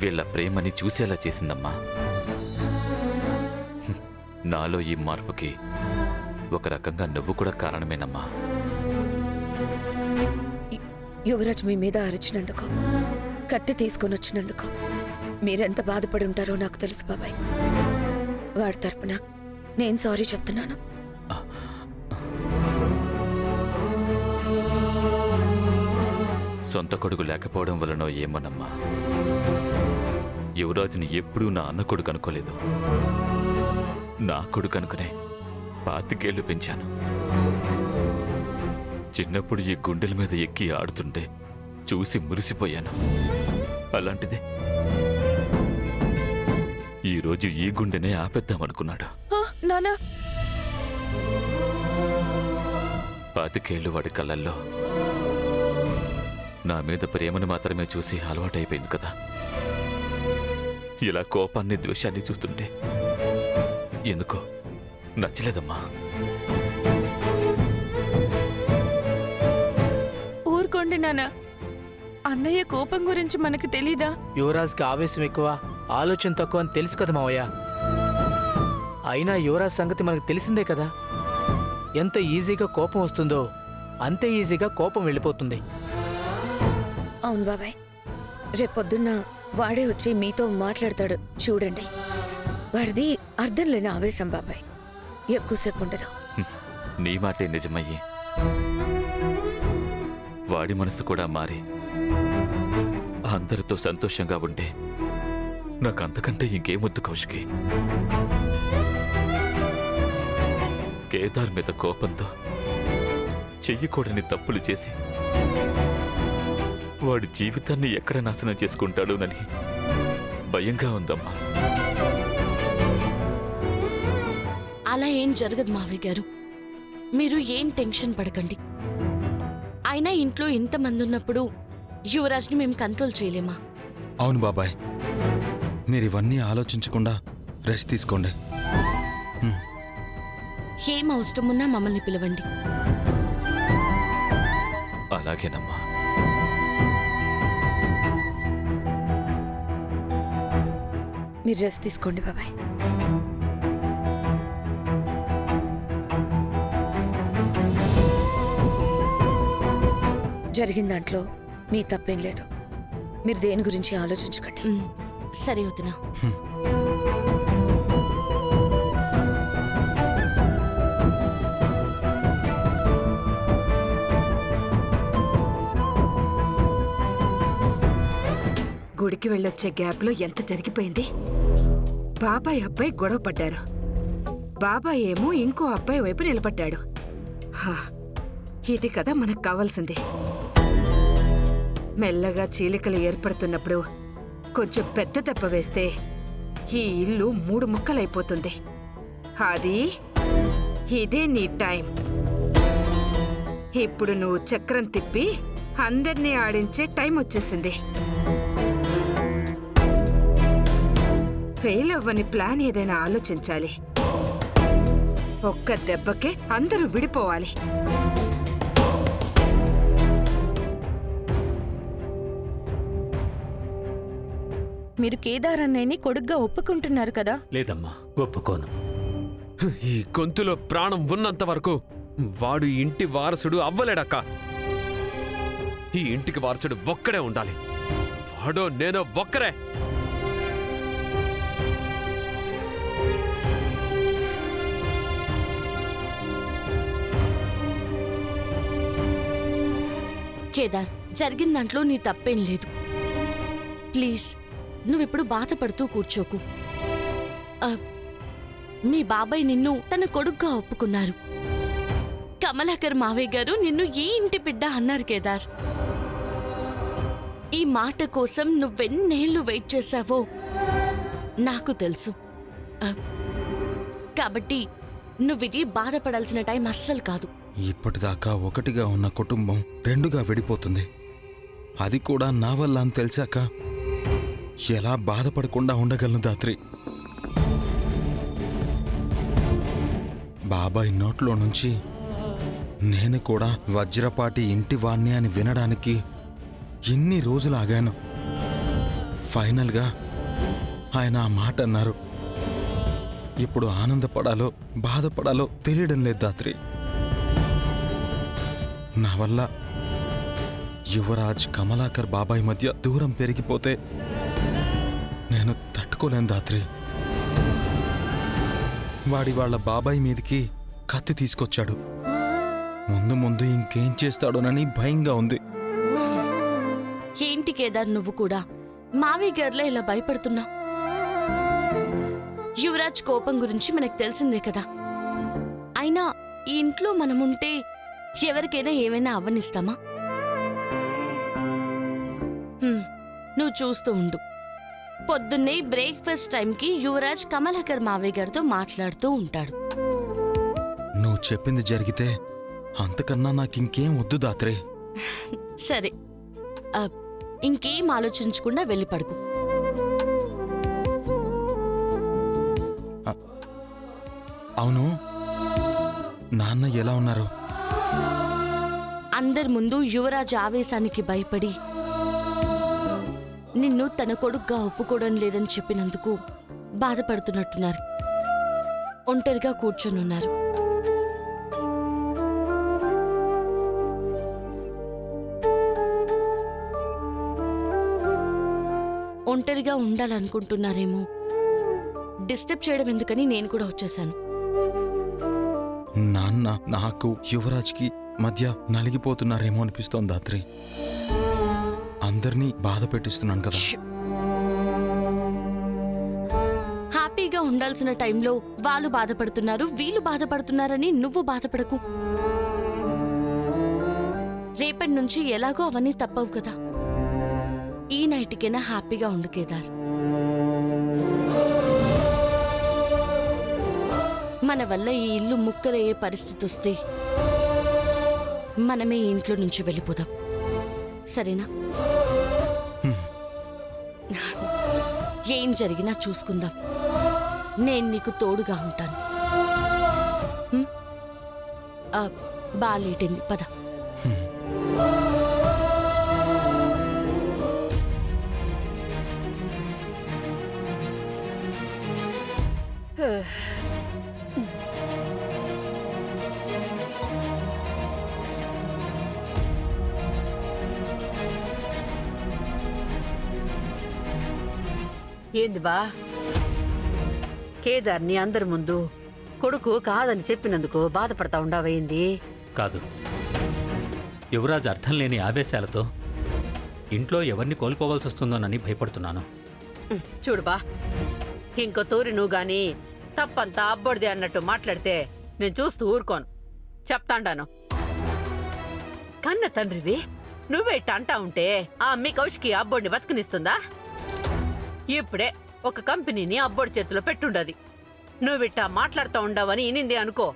వీళ్ళ ప్రేమని చూసేలా చేసిందమ్మా. నాలో ఈ మార్పుకి ఒక రకంగా నువ్వు కూడా కారణమేనమ్మా. యువరాజ్ మీ మీద అరిచినందుకు, కత్తి తీసుకొని వచ్చినందుకు మీరెంత బాధపడి ఉంటారో నాకు తెలుసు బాబాయ్. వాడి తరపున నేను సారీ చెప్తున్నాను. సొంత కొడుకు లేకపోవడం వలనో ఏమోనమ్మా, యువరాజుని ఎప్పుడూ నా అన్న కొడుకు అనుకోలేదు. నా కొడుకు అనుకునే 25 ఏళ్లు పెంచాను. చిన్నప్పుడు ఈ గుండెల మీద ఎక్కి ఆడుతుంటే చూసి మురిసిపోయాను. అలాంటిది ఈరోజు ఈ గుండెనే ఆపేద్దామనుకున్నాడు. నానా 25 ఏళ్లు వాడి కళ్ళల్లో నా మీద ప్రేమను మాత్రమే చూసి అలవాటైపోయింది కదా. ఇలా కోపాన్ని, ద్వేషాన్ని చూస్తుంటే ఎందుకో నచ్చలేదమ్మా. ఊరుకోండి నాన్న, అన్నయ్య కోపం గురించి మనకు తెలీదా? యువరాజ్కి ఆవేశం ఎక్కువ, ఆలోచన తక్కువ అని తెలుసు కదా మావయ్య. అయినా యువరాజ్ సంగతి మనకు తెలిసిందే కదా. ఎంత ఈజీగా కోపం వస్తుందో అంతే ఈజీగా కోపం వెళ్ళిపోతుంది. అవును బాబాయ్, రేపొద్దున్న వాడే వచ్చి మీతో మాట్లాడతాడు చూడండి. వాడిది అర్థం లేని ఆవేశం బాబాయ్, ఎక్కువసేపు ఉండదు. నీ మాటే నిజమయ్యి వాడి మనసు కూడా మారి అందరితో సంతోషంగా ఉంటే నాకంతకంటే ఇంకేమొద్దు కౌశికి. కేదార్ మీద కోపంతో చెయ్యకూడని తప్పులు చేసి వాడి జీవితాన్ని ఎక్కడ నాశనం చేసుకుంటాడోనని భయంగా ఉందమ్మా. అలా ఏం జరగదు మావయ్య గారు, మీరు ఏం టెన్షన్ పడకండి. అయినా ఇంట్లో ఇంతమంది ఉన్నప్పుడు యువరాజ్ని మేము కంట్రోల్ చేయలేమా? అవును బాబాయ్, మీరివన్నీ ఆలోచించకుండా రెస్ట్ తీసుకోండి. ఏం అవసరం ఉన్నా మమ్మల్ని పిలవండి. అలాగేనమ్మా. మీరు రెస్ట్ తీసుకోండి బాబాయ్. జరిగిన దాంట్లో మీ తప్పేం లేదు. మీరు దేని గురించి ఆలోచించకండి. సరే వదినా. గుడికి వెళ్ళొచ్చే గ్యాప్లో ఎంత జరిగిపోయింది. బాబాయ్ అబ్బాయి గొడవ పడ్డారు. బాబాయ్ ఏమో ఇంకో అబ్బాయి వైపు నిలబడ్డాడు. ఇది కదా మనకు కావాల్సింది. మెల్లగా చీలికలు ఏర్పడుతున్నప్పుడు కొంచెం పెద్ద దెబ్బ వేస్తే ఈ ఇల్లు 3 ముక్కలైపోతుంది. అది ఇదే నీ టైం. ఇప్పుడు నువ్వు చక్రం తిప్పి అందర్నీ ఆడించే టైం వచ్చేసింది. ఫెయిల్ అవ్వని ప్లాన్ ఏదైనా ఆలోచించాలి. ఒక్క దెబ్బకే అందరూ విడిపోవాలి. మీరు కేదార్ అన్నయ్యని కొడుగ్గా ఒప్పుకుంటున్నారు కదా? లేదమ్మా, ఒప్పుకోను. ఈ గొంతులో ప్రాణం ఉన్నంత వరకు వాడు ఇంటి వారసుడు అవ్వలేడక్క. ఈ ఇంటికి వారసుడు ఒక్కడే ఉండాలి. వాడో నేనో ఒక్కరే. కేదార్, జరిగిన దాంట్లో నీ తప్పేం లేదు. ప్లీజ్ నువ్విప్పుడు బాధపడుతూ కూర్చోకు. మీ బాబాయ్ నిన్ను తన కొడుగ్గా ఒప్పుకున్నారు. కమలాకర్ మావయ్య గారు నిన్ను ఈ ఇంటి బిడ్డ అన్నారు కేదార్. ఈ మాట కోసం నువ్వెన్నేళ్లు వెయిట్ చేశావో నాకు తెలుసు. కాబట్టి నువ్విది బాధపడాల్సిన టైం అస్సలు కాదు. ఇప్పటిదాకా ఒకటిగా ఉన్న కుటుంబం 2గా విడిపోతుంది. అది కూడా నా వల్ల అని తెలిసాక ఎలా బాధపడకుండా ఉండగలను దాత్రి? బాబాయ్ నోట్లో నుంచి నేను కూడా వజ్రపాటి ఇంటి వాణ్ణి అని వినడానికి ఇన్ని రోజులు ఆగాను. ఫైనల్గా ఆయన ఆ మాట అన్నారు. ఇప్పుడు ఆనందపడాలో బాధపడాలో తెలియడం లేదు దాత్రి. నా వల్ల యువరాజ్ కమలాకర్ బాబాయ్ మధ్య దూరం పెరిగిపోతే నేను తట్టుకోలేను దాత్రి. వాడి వాళ్ళ బాబాయ్ మీదకి కత్తి తీసుకొచ్చాడు. ముందు ముందు ఇంకేం చేస్తాడోనని భయంగా ఉంది. ఏంటి కేదార్ నువ్వు కూడా మావయ్య గారిలో ఇలా భయపడుతున్నావు? యువరాజ్ కోపం గురించి మనకు తెలిసిందే కదా. అయినా ఈ ఇంట్లో మనముంటే ఎవరికైనా ఏమైనా అవ్వనిస్తామా? నువ్వు చూస్తూ ఉండు. పొద్దున్నే బ్రేక్ఫాస్ట్ టైంకి యువరాజ్ కమలాకర్ మావయ్య గారితో మాట్లాడుతూ ఉంటాడు. నువ్వు చెప్పింది జరిగితే అంతకన్నా నాకింకేం వద్దు దాత్రి. సరే, ఇంకేం ఆలోచించకుండా వెళ్ళి పడుకో. అవును, నాన్న ఎలా ఉన్నారు? అందరి ముందు యువరాజ్ ఆవేశానికి భయపడి నిన్ను తన కొడుగ్గా ఒప్పుకోవడం లేదని చెప్పినందుకు బాధపడుతున్నట్టున్నారు. ఒంటరిగా కూర్చొనున్నారు. ఒంటరిగా ఉండాలనుకుంటున్నారేమో. డిస్టర్బ్ చేయడం ఎందుకని నేను కూడా వచ్చేసాను. నాన్న నాకు యువరాజ్కి మధ్య నలిగిపోతున్నారేమో అనిపిస్తోంది దాత్రి. అందరినీ బాధ పెట్టిస్తున్నాను కదా. హ్యాపీగా ఉండాల్సిన టైంలో వాళ్ళు బాధపడుతున్నారు, వీళ్ళు బాధపడుతున్నారని నువ్వు బాధపడకు. రేపటి నుంచి ఎలాగో అవన్నీ తప్పవు కదా. ఈ నైట్కైనా హ్యాపీగా ఉండు కేదార్. మన వల్ల ఈ ఇల్లు ముక్కలయ్యే పరిస్థితి వస్తే మనమే ఈ ఇంట్లో నుంచి వెళ్ళిపోదాం, సరేనా? ఏం జరిగినా చూసుకుందాం. నేను నీకు తోడుగా ఉంటాను. బాగా లేటింది, పద. ఏంది బా కేదార్ని అందరి ముందు కొడుకు కాదని చెప్పినందుకు బాధపడతా ఉండవేంది? కాదు, యువరాజ్ అర్థం లేని ఆవేశాలతో ఇంట్లో ఎవరిని కోల్పోవాల్సి వస్తుందోనని భయపడుతున్నాను. చూడు బా, ఇంకో తూరి నువ్వు గాని తప్పంతా అబ్బొడిదే అన్నట్టు మాట్లాడితే నేను చూస్తూ ఊరుకోను, చెప్తాండాను. కన్న తండ్రివి నువ్వే ఇట్ట అంటా ఉంటే ఆ అమ్మి కౌశికి అబ్బోడిని బతుకునిస్తుందా? ఇప్పుడే ఒక కంపెనీని అబ్బోడి చేతిలో పెట్టుండది. నువ్విట్టా మాట్లాడుతూ ఉండవని ఇనింది అనుకో,